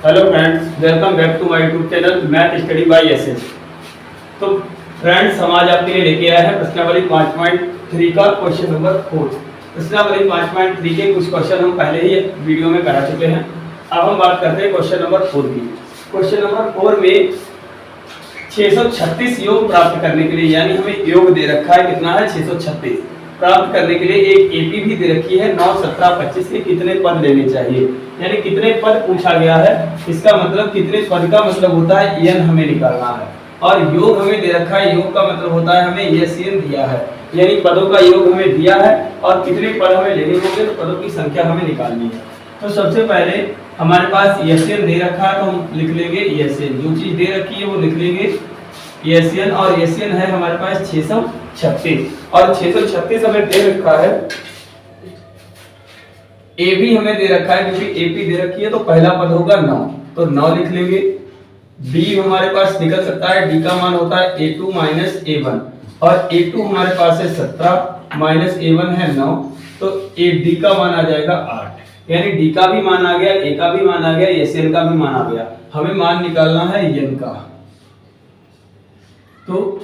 Hello friends, welcome back to my YouTube channel math study by SS. तो friends, हम आज आपके लिए लेके आए हैं प्रश्नावली 5.3 का क्वेश्चन नंबर 4। प्रश्नावली 5.3 के कुछ क्वेश्चन हम पहले ही वीडियो में करा चुके हैं। अब हम बात करते हैं क्वेश्चन नंबर 4 की। क्वेश्चन नंबर 4 में 636 योग प्राप्त करने के लिए, यानी हमें योग दे रखा है कितना है 636, प्राप्त करने के लिए एक एपी भी दे रखी है 9, 17, 25 के कितने पद लेने चाहिए, यानी कितने पद पूछा गया है। इसका मतलब कितने पद का मतलब होता है एन हमें निकालना है, और योग हमें दे रखा है, योग का मतलब होता है हमें एन दिया है, यानी पदों का योग हमें दिया है और कितने पद हमें लेने होंगे, तो पदों की संख्या हमें निकालनी है। तो सबसे पहले हमारे पास एन दे रखा है, तो हम लिख लेंगे एन, जो चीज दे रखी है वो लिख लेंगे एन, और एन है हमारे पास 636, और 636 हमें दे रखा है। ए भी हमें दे रखा है, क्योंकि एपी दे रखी है, तो पहला पद होगा 9, तो 9 लिख लेंगे। डी हमारे पास निकल सकता है, डी का मान होता है a2 माइनस a1, और a2 हमारे पास है 17 माइनस a1 है 9, तो ए डी का मान आ जाएगा 8, यानी डी का भी मान आ गया, ए का भी मान आ गया, एन का भी मान आ गया। हमें मान निकालना है एन का, तो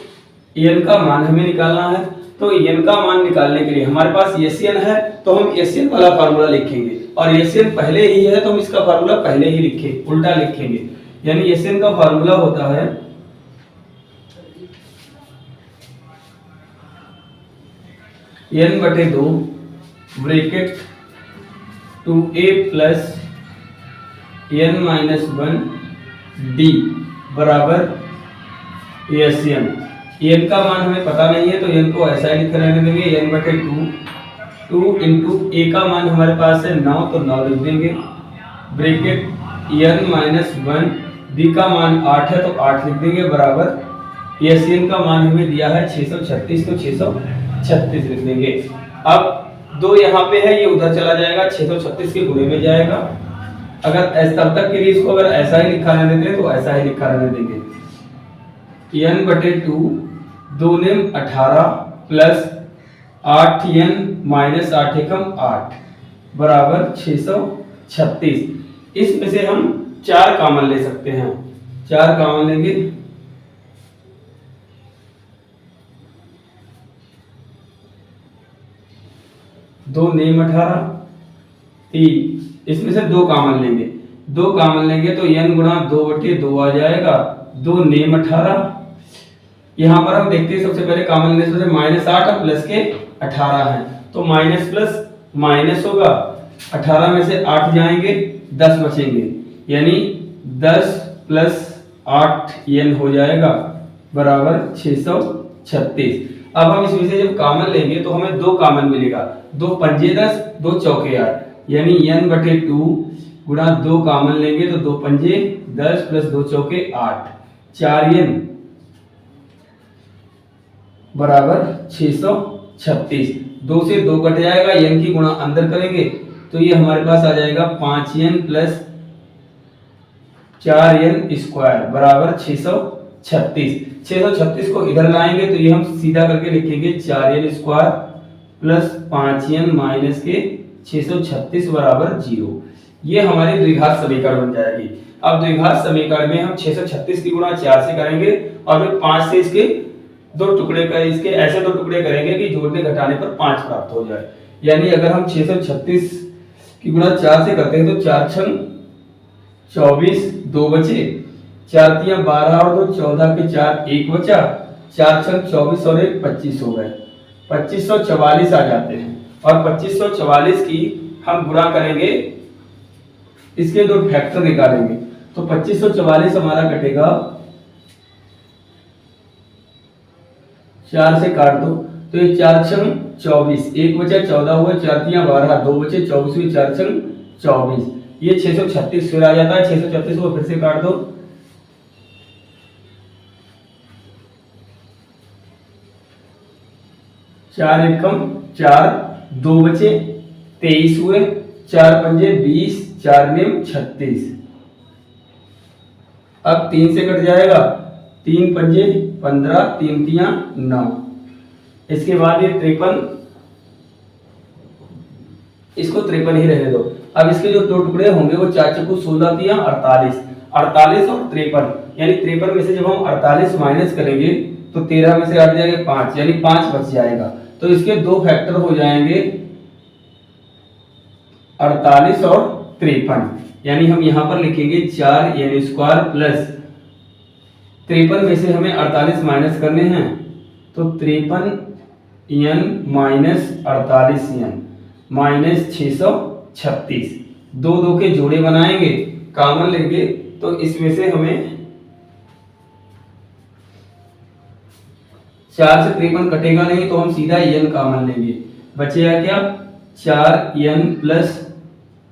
एन का मान हमें निकालना है। तो एन का मान निकालने के लिए हमारे पास एन है, तो हम एन वाला फार्मूला लिखेंगे, और एन पहले ही है तो हम इसका फार्मूला पहले ही लिखे, उल्टा लिखेंगे, यानी एन का फार्मूला होता है n/2 bracket 2a plus n-1 d बराबर एन। एन का मान हमें पता नहीं है, तो एन को ऐसा ही लिख रहने देंगे, n/2, 2 इंटू ए का मान हमारे पास है 9, तो 9 लिख देंगे, ब्रैकेट n-1, बी का मान 8 है, तो 8 लिख देंगे, बराबर एन का मान हमें दिया है 636, तो 636 लिख देंगे। अब 2 यहाँ पे है, ये उधर चला जाएगा, 636 के गुणे में जाएगा। अगर तब तक के लिए इसको अगर ऐसा ही लिखा रहने दें, तो ऐसा ही लिखा रहने देंगे, n/2 2 ने 18 प्लस 8n माइनस 8 एकम 8 बराबर 636। इसमें से हम 4 कॉमन ले सकते हैं, 4 कॉमन लेंगे, दो नेम 18, 3, इसमें से 2 कॉमन लेंगे, 2 कॉमन लेंगे तो n गुणा 2/2 आ जाएगा, 2 नेम 18। यहाँ पर हम देखते हैं सबसे पहले कॉमन लेने से -8 और प्लस के 18 है, तो माइनस प्लस माइनस होगा, 18 में से 8 जाएंगे, 10 बचेंगे, यानी 10 प्लस 8 n हो जाएगा, बराबर 636। अब हम इसमें से जब कॉमन लेंगे तो हमें 2 कॉमन मिलेगा, 2 पंजे 10, 2 चौके 8, यानी n/2 गुणा 2 कॉमन लेंगे तो 2 पंजे 10 प्लस 2 चौके 8, 4n बराबर 636। 2 से 2 कट जाएगा, n की गुणा अंदर करेंगे तो ये हमारे पास आ जाएगा 5n प्लस 4n स्क्वायर बराबर 636। 636 को इधर लाएंगे तो ये हम सीधा करके लिखेंगे 4n square plus 5n minus के 636 बराबर 0। ये हमारी द्विघात समीकरण बन जाएगी। अब द्विघात समीकरण में हम 636 की गुणा 4 से करेंगे, और फिर 5 से इसके 2 टुकड़े कर, इसके ऐसे 2 टुकड़े करेंगे कि जोड़ने घटाने पर 5 प्राप्त हो जाए। यानी अगर हम 636 की गुणा 4 से करते हैं तो 4 छंग 24, 2 बचे, 4 तियां 12 और 2 14 के 4 1 बचा, 4 छंग 24 और 1 25 हो गए, 2544 आ जाते हैं। और 2544 की हम गुणा करेंगे, इसके 2 फैक्टर निकालेंगे, तो 2544 हमारा कटेगा, 4 से काट दो तो ये 4 छंग 24, 1 बचा 14 हुआ, 4 तियां 12, 2 बचे 24 हुई, 4 छंग 24, ये 636 फिर आ जाता है। 636 को फिर से काट दो, 4 एकम 4, 2 बचे 23 हुए, 4 पंजे 20, 4 नेम 36। अब 3 से कट जाएगा, 3 पंजे 15, 3 तियां 9। इसके बाद ये 53, इसको 53 ही रहने दो, अब इसके जो दो टुकड़े होंगे वो 4 चक्कू 16 दिया 48, 48 और 53, यानी 53 में से जब हम 48 माइनस करेंगे तो 13 में से हट जाएगा 5, यानी 5 बच जाएगा। तो इसके दो फैक्टर हो जाएंगे 48 और 53, यानी हम यहाँ पर लिखेंगे 4n² प्लस 53 में से हमें 48 माइनस करने हैं तो 53n माइनस 48n माइनस 636, दो दो के जोड़े बनाएंगे, कॉमन लेंगे तो इसमें से हमें 4 से 53 कटेगा नहीं तो हम सीधा n कॉमन लेंगे, बचेगा क्या 4n प्लस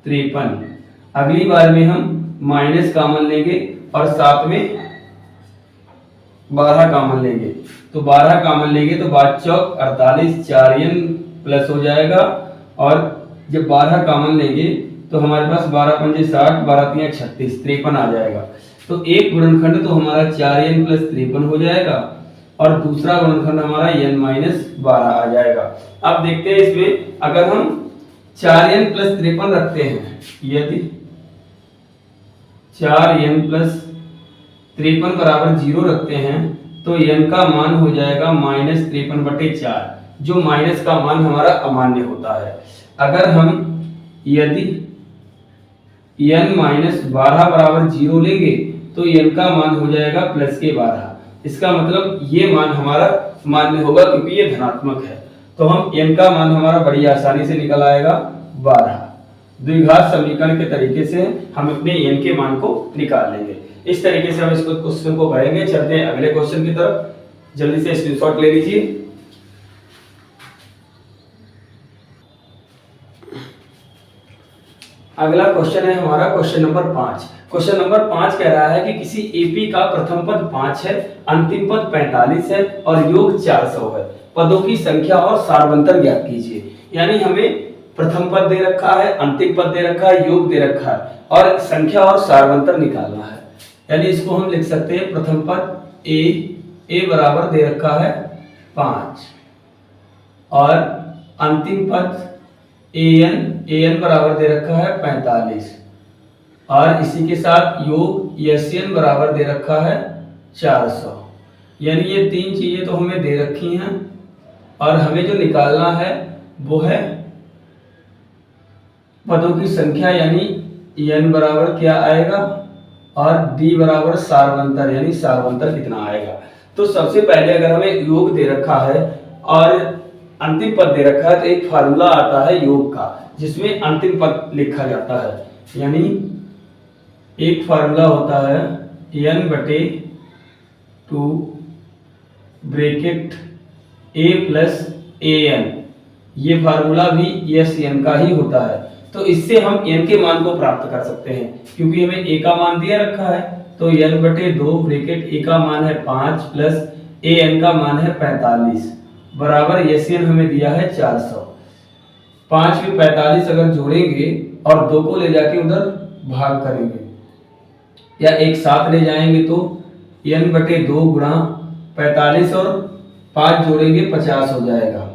53। अगली बार में हम माइनस कॉमन लेंगे और साथ में 12 कॉमन लेंगे, तो 12 कॉमन लेंगे तो 5 चौक 48, 4n प्लस हो जाएगा, और जब 12 कॉमन लेंगे तो हमारे पास 12 पंजे 60, 12 तिया 36, 53 आ जाएगा। तो एक गुणनखंड तो हमारा 4n प्लस 53 हो जाएगा और दूसरा गुणनखंड हमारा n माइनस 12 आ जाएगा। अब देखते हैं इसमें अगर हम 4n प्लस 53 रखते हैं, यदि 4n प्लस 53 बराबर 0 रखते हैं तो n का मान हो जाएगा माइनस 53/4, जो माइनस का मान हमारा अमान्य होता है। अगर हम यदि n माइनस 12 बराबर 0 लेंगे तो n का मान हो जाएगा प्लस के 12, इसका मतलब ये मान हमारा मान्य होगा क्योंकि ये धनात्मक है। तो हम n का मान हमारा बड़ी आसानी से निकल आएगा 12। द्विघात समीकरण के तरीके से हम अपने n के मान को निकाल लेंगे। इस तरीके से हम इस क्वेश्चन को करेंगे। चलते हैं अगले क्वेश्चन की तरफ, जल्दी से स्क्रीनशॉट ले लीजिए। अगला क्वेश्चन है हमारा क्वेश्चन नंबर 5। क्वेश्चन नंबर 5 कह रहा है कि किसी एपी का प्रथम पद 5 है, अंतिम पद 45 है और योग 400 है। पदों की संख्या और सारवंतर ज्ञात कीजिए। यानी हमें प्रथम पद दे रखा है, अंतिम पद दे रखा है, योग दे रखा है और संख्या और सारवंतर निकालना है। यानी इसको हम लिख सकते हैं प्रथम पद ए बराबर दे रखा है 5 और अंतिम पद an बराबर दे रखा है 45 और इसी के साथ योग sn बराबर दे रखा है 400। यानी ये तीन चीजें तो हमें दे रखी हैं और हमें जो निकालना है वो है पदों की संख्या, यानी n बराबर क्या आएगा और d बराबर सारवंतर, यानी सारवंतर कितना आएगा। तो सबसे पहले अगर हमें योग दे रखा है और अंतिम पद दे रखा है तो एक फार्मूला आता है योग का जिसमें अंतिम पद लिखा जाता है। यानी एक फार्मूला होता है n/2 bracket a plus an, ये फार्मूला भी sn का ही होता है। तो इससे हम n के मान को प्राप्त कर सकते हैं क्योंकि हमें a का मान दिया रखा है। तो n/2 ब्रैकेट a का मान है 5 प्लस an का मान है 45 बराबर sn हमें दिया है 400। 5 में 45 अगर जोड़ेंगे और 2 को ले जाके उधर भाग करेंगे या एक साथ ले जाएंगे तो n/2 गुणा 45 और 5 जोड़ेंगे 50 हो जाएगा।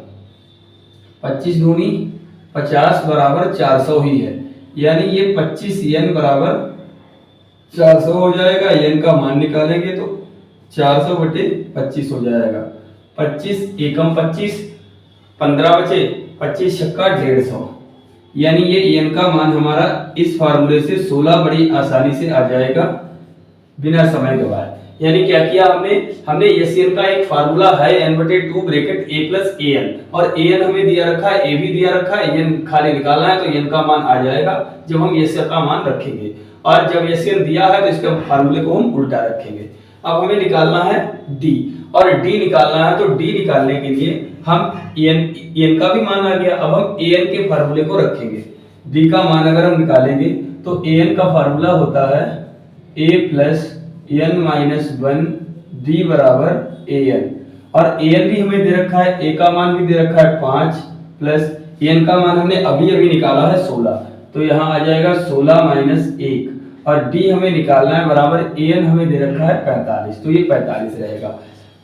25 दूनी 50 बराबर 400 ही है, यानी ये 25n बराबर 400 हो जाएगा। n का मान निकालेंगे तो 400/25 हो जाएगा। 25 एकम 25, 15 बचे, 25 छक्का 150, यानी ये n का मान हमारा इस फार्मूले से 16 बड़ी आसानी से आ जाएगा बिना समय गवाए। यानी क्या किया हमने sn का एक फार्मूला है n/2 bracket a plus an और an हमें दिया रखा है, a भी दिया रखा है, n खाली निकालना है तो n का मान आ जाएगा जब हम sn का मान रखेंगे और जब sn दिया है तो इसके फार्मूले को हम उल्टा रखेंगे। अब हमें निकालना है d और d निकालना है तो d निकालने के लिए हम n का भी मान आ गया, अब हम an के फार्मूले को रखेंगे। d का मान अगर हम निकालेंगे तो an का फार्मूला होता है a प्लस n-1 d बराबर an और an भी हमें दे रखा है, a का मान भी दे रखा है 5 प्लस n का मान हमने अभी निकाला है 16, तो यहाँ आ जाएगा 16 माइनस 1 और d हमें निकालना है बराबर an हमें दे रखा है 45, तो ये 45 रहेगा।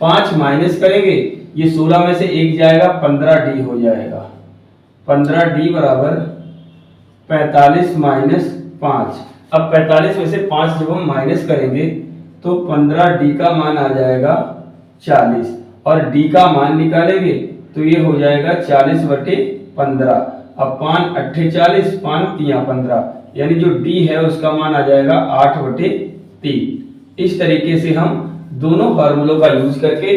5 माइनस करेंगे, ये 16 में से 1 जाएगा 15d हो जाएगा। 15d बराबर 45 माइनस 5। अब 45 में से 5 जब हम माइनस करेंगे तो 15 डी का मान आ जाएगा 40 और डी का मान निकालेंगे तो ये हो जाएगा 40/15। अब 5 अट्ठे 40, 5 तिया 15, यानी जो डी है उसका मान आ जाएगा 8/3। इस तरीके से हम दोनों फार्मूलों का यूज करके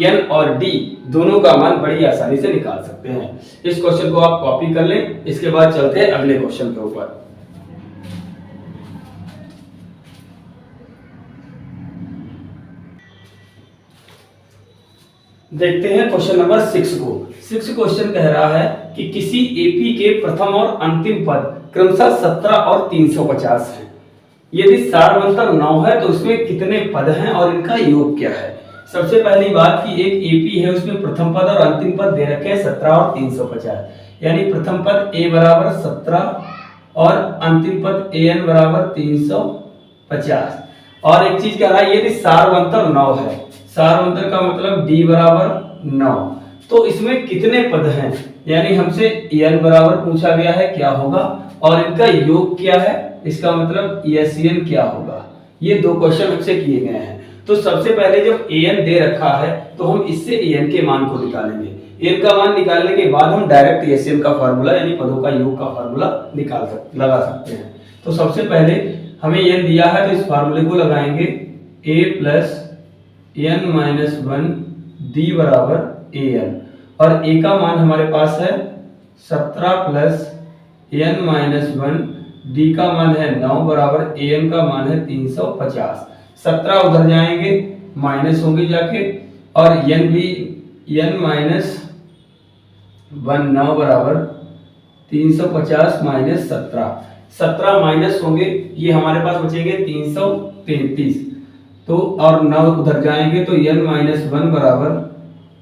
एन और डी दोनों का मान बड़ी आसानी से निकाल सकते हैं। इस क्वेश्चन को आप कॉपी कर लें। इसके बाद चलते हैं अगले क्वेश्चन के ऊपर। देखते हैं क्वेश्चन नंबर 6 को। 6 क्वेश्चन कह रहा है कि किसी एपी के प्रथम और अंतिम पद क्रमशः 17 और 350 हैं। यदि सारवंतर 9 है तो उसमें कितने पद हैं और इनका योग क्या है। सबसे पहली बात कि एक एपी है, उसमें प्रथम पद और अंतिम पद दे रखे हैं 17 और 350, यानी प्रथम पद a बराबर 17 और अंतिम पद an बराबर 350। और एक चीज कह रहा है यदि सारवंतर 9 है, सारवंतर का मतलब d बराबर 9, तो इसमें कितने पद हैं, यानी हमसे n बराबर पूछा गया है क्या होगा और इनका योग क्या है, इसका मतलब एन क्या होगा। ये दो क्वेश्चन हमसे किए गए हैं। तो सबसे पहले जब an दे रखा है तो हम इससे an के मान को निकालेंगे। n का मान निकालने के बाद हम डायरेक्ट एन का फार्मूला यानी पदों का योग का फार्मूला लगा सकते हैं। तो सबसे पहले हमें n दिया है तो इस फार्मूले को लगाएंगे a plus n minus 1 d बराबर an, और a का मान हमारे पास है 17 प्लस n माइनस 1, d का मान है 9 बराबर an का मान है 350। 17 उधर जाएंगे माइनस होंगे जाके, और n भी n माइनस 1 9 बराबर 350 माइनस 17 माइनस होंगे, ये हमारे पास बचेंगे 333। तो और 9 उधर जाएंगे तो n माइनस 1 बराबर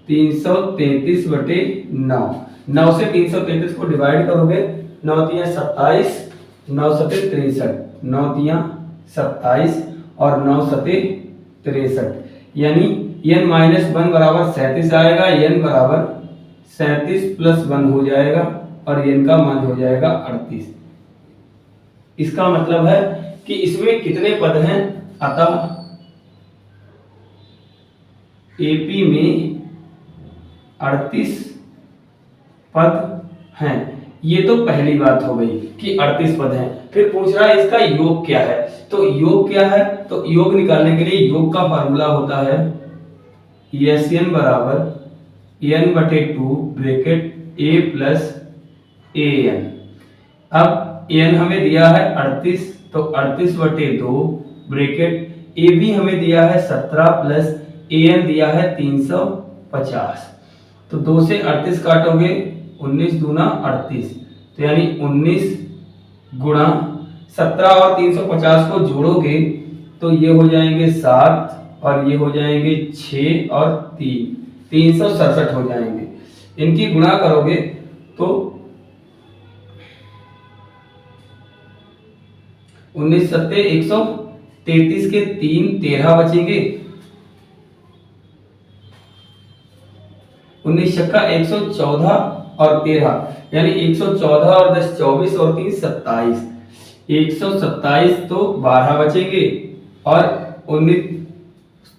333/9। 9 से 333 को डिवाइड करोगे, 9 तिया 27, 9 सते 63, 9 तिया 27 और 9 सते 63, यानी n माइनस 1 बराबर 37 आएगा, n बराबर 37 प्लस 1 हो जाएगा और n का मान हो जाएगा 38। इसका मतलब है कि इसमें कितने पद हैं, अतः एपी में 38 पद हैं। ये तो पहली बात हो गई कि 38 पद हैं। फिर पूछ रहा है इसका योग क्या है, तो योग क्या है, तो योग निकालने के लिए योग का फार्मूला होता है एन बराबर n/2 bracket a plus an। अब n हमें दिया है 38, तो 38/2 ब्रैकेट a भी हमें दिया है 17 प्लस an दिया है 350। तो 2 से 38 काटोगे 19 दूना 38, तो यानी 19 गुणा 17 और 350 को जोड़ोगे तो ये हो जाएंगे 7 और ये हो जाएंगे 6 और 3, 367 हो जाएंगे। इनकी गुणा करोगे तो 19 सत्ते 133 के 3 13 बचेंगे, 19 छक्का 114 और 13, यानी 114 और 10 24 और 3 27, 127 तो 12 बचेंगे और 19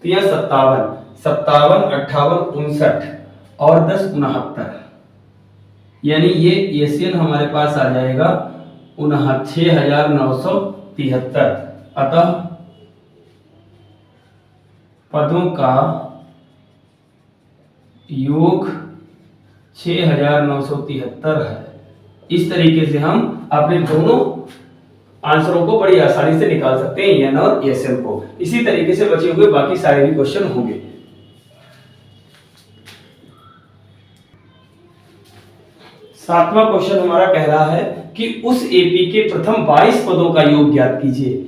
57, 57 58 59 और 10 69, यानी ये एशियन हमारे पास आ जाएगा 6973। अतः पदों का योग 6973 है। इस तरीके से हम अपने दोनों आंसरों को बड़ी आसानी से निकाल सकते हैं, एन और एसएन को। इसी तरीके से बचे हुए बाकी सारे भी क्वेश्चन होंगे। सातवां क्वेश्चन हमारा कह रहा है कि उस एपी के प्रथम 22 पदों का योग ज्ञात कीजिए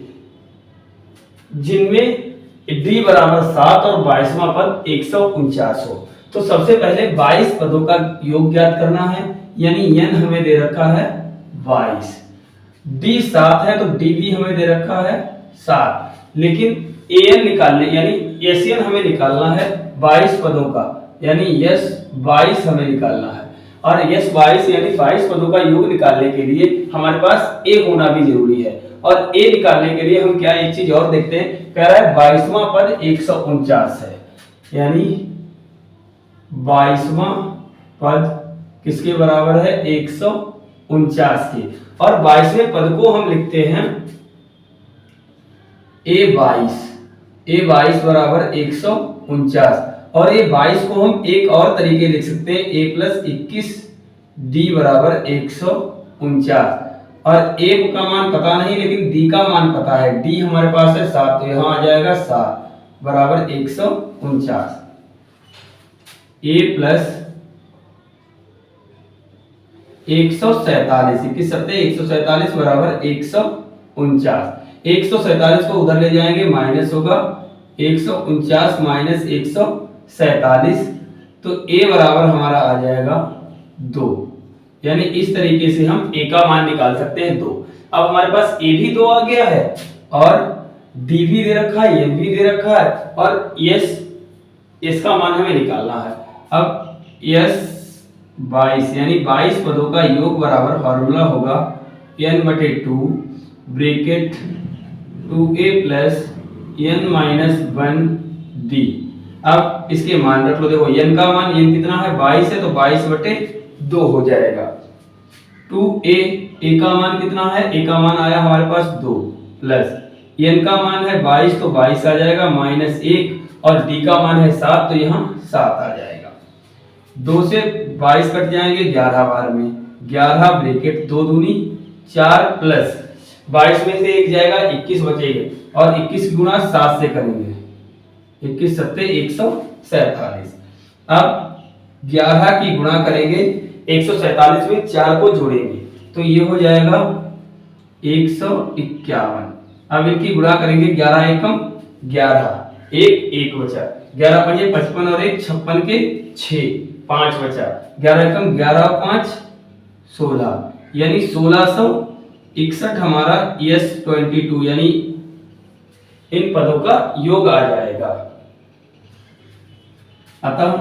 जिनमें डी बराबर 7 और 22वां पद 149 हो। तो सबसे पहले 22 पदों का योग ज्ञात करना है, यानी n हमें दे रखा है 22, d 7 है तो d भी हमें दे रखा है 7, लेकिन an निकालने यानी एशियन हमें निकालना है 22 पदों का, यानी यस 22 हमें निकालना है। और यस 22 यानी 22 पदों का योग निकालने के लिए हमारे पास ए होना भी जरूरी है। और ए निकालने के लिए हम क्या एक चीज और देखते हैं, कह रहा है 22वां पद 149 है, यानी 22वां पद किसके बराबर है, 149 के। और 22वें पद को हम लिखते हैं a22 बराबर 149। और ये 22 को हम एक और तरीके लिख सकते हैं, a प्लस 21 d बराबर 149। और a का मान पता नहीं लेकिन d का मान पता है, d हमारे पास है 7, तो यहां आ जाएगा 7 बराबर 149। a प्लस 147, 147 बराबर 149। 147 को उधर ले जाएंगे माइनस होगा, 149 माइनस 147, तो a बराबर हमारा आ जाएगा 2। यानी इस तरीके से हम a का मान निकाल सकते हैं 2। अब हमारे पास a भी 2 आ गया है और d भी दे रखा है, n भी दे रखा है, और s का मान हमें निकालना है। अब s 22 यानी 22 पदों का योग बराबर फॉर्मूला होगा n/2 bracket 2a plus n minus 1d। अब इसके मान रख लो, देखो n का मान n कितना है 22 है, तो 22/2 हो जाएगा। 2a a का मान कितना है, a का मान आया हमारे पास 2 प्लस n का मान है 22, तो 22 आ जाएगा माइनस 1, और d का मान है 7, तो यहाँ 7 आ जाएगा। 2 से 22 कट जाएंगे 11 बार में, 11 ब्रैकेट 2 दूनी 4 प्लस 22 में से 1 जाएगा 21 बचेगा, और 21 गुणा 7 से करेंगे, 21 सत्ते 147। अब 11 की गुणा करेंगे 147 में 4 को जोड़ेंगे, तो ये हो जाएगा 151। अब इनकी गुणा करेंगे 11 एकम 11, 1 बचा, 11 पंजे 55 और 1 56 के 6, 5 बचा, 11 एकम 11 5 16, यानी 1661 हमारा S22 यानी इन पदों का योग आ जाएगा। अतः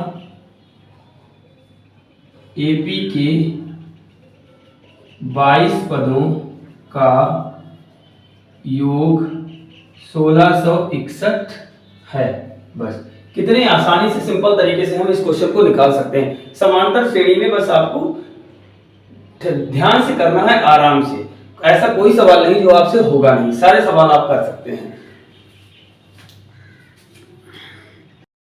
एपी के 22 पदों का योग 1661 है। बस कितने आसानी से सिंपल तरीके से हम इस क्वेश्चन को निकाल सकते हैं। समांतर श्रेणी में बस आपको ध्यान से करना है, आराम से। ऐसा कोई सवाल नहीं जो आपसे होगा नहीं, सारे सवाल आप कर सकते हैं।